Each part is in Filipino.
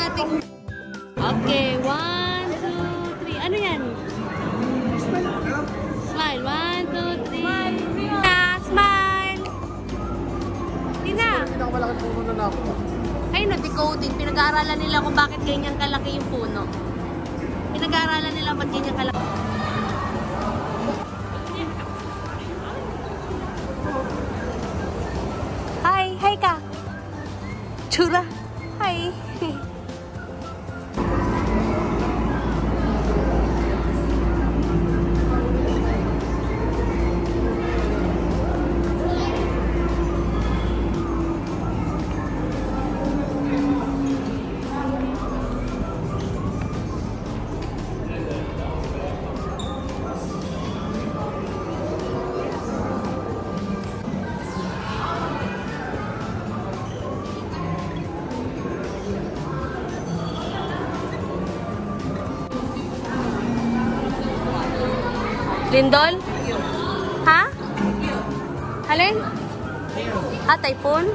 nating... Okay, 1, 2, 3. Ano yan? Smile. 1, 2, 3. Smile! Tina! Pinakamalaki puno na ako. Ay, no, decoding. Pinag-aaralan nila kung bakit ganyan kalaki yung puno. Pinag-aaralan nila ba't ganyan kalaki. Hi ka. Chura. Hi. Lindol? Ha? Alin? Ha, typhoon?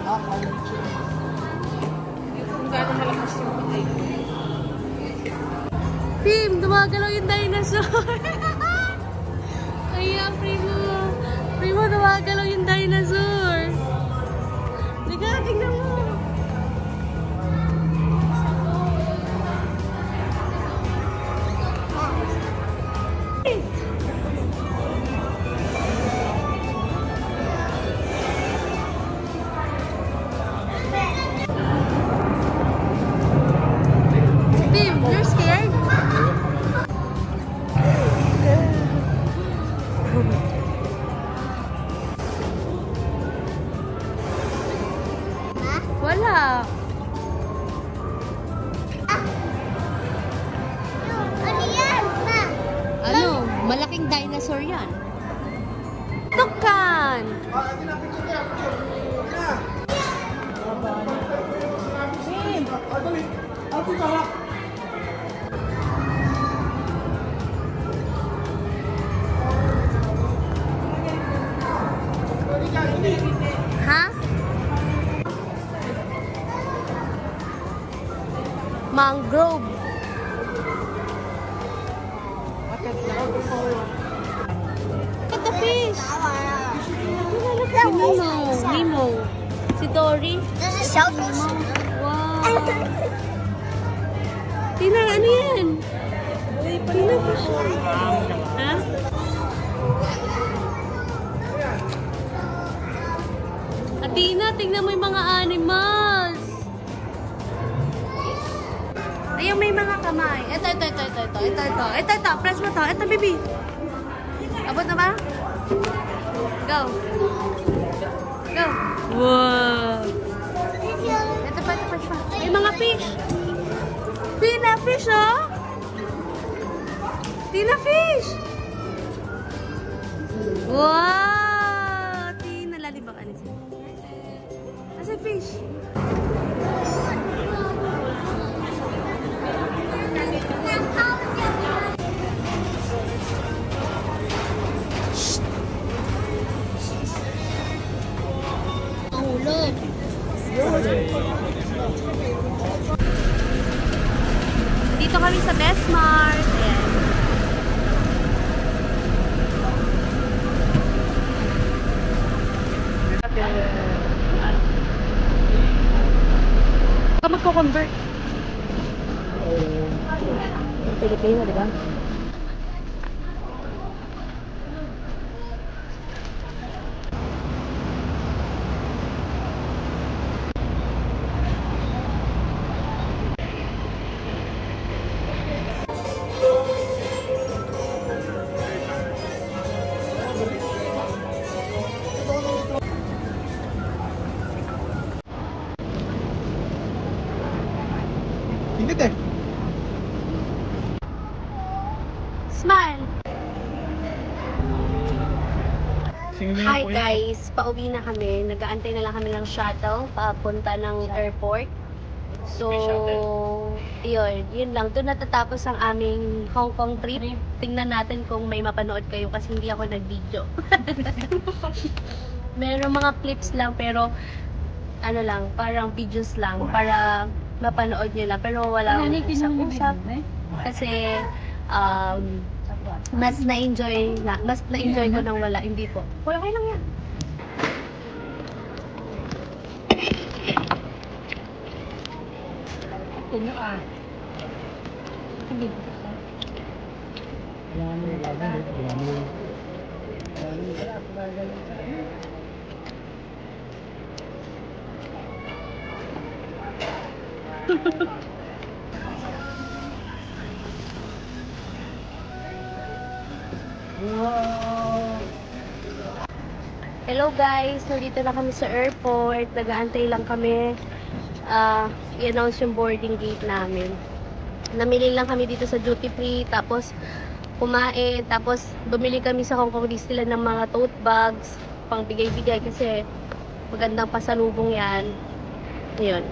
Tim, dumagalaw yung dinosaur. Ayan, Primo. Primo, dumagalaw yung dinosaur. Liga, tingnan mo. Wala. Ano yan, ma? Ano? Malaking dinosaur yan. Tukan! Ha? Mangrove. Look at the fish. Si Nemo. Si Dory. This is shellfish. Wow. Tina, ano yan? Tina, fish. Ha? Tina, tingnan mo yung mga animals. Ayun, may mga kamay. Ito. Press mo to. Ito, baby. Abot na ba? Go. Wow. Ito pa. May mga fish. Tina, fish, oh. Tina, fish. Wow. Tina, lalibak. Ano siya? Asa fish? Dito kami sa Bestmart. Ayan. Baka magko-convert. Pilipino, di ba? Init eh. Smile! Hi Po guys! Pauwi na kami. Nag-aantay na lang kami ng shuttle papunta ng airport. So, yun lang. Doon natatapos ang aming Hong Kong trip. Tingnan natin kung may mapanood kayo kasi hindi ako nag-video. Meron mga clips lang pero ano lang, parang videos lang para mapanood nyo na. Pero wala akong usap-usap. Kasi, mas na-enjoy ko nang wala. Hindi po. Okay lang yan. Hello guys, nandito na kami sa airport. Nag-aantay lang kami. I-announce yung boarding gate namin. Namili lang kami dito sa duty free. Tapos kumain. Tapos bumili kami sa Hong Kong Disneyland ng mga tote bags. Pang bigay-bigay kasi magandang pasalubong yan. Ayun.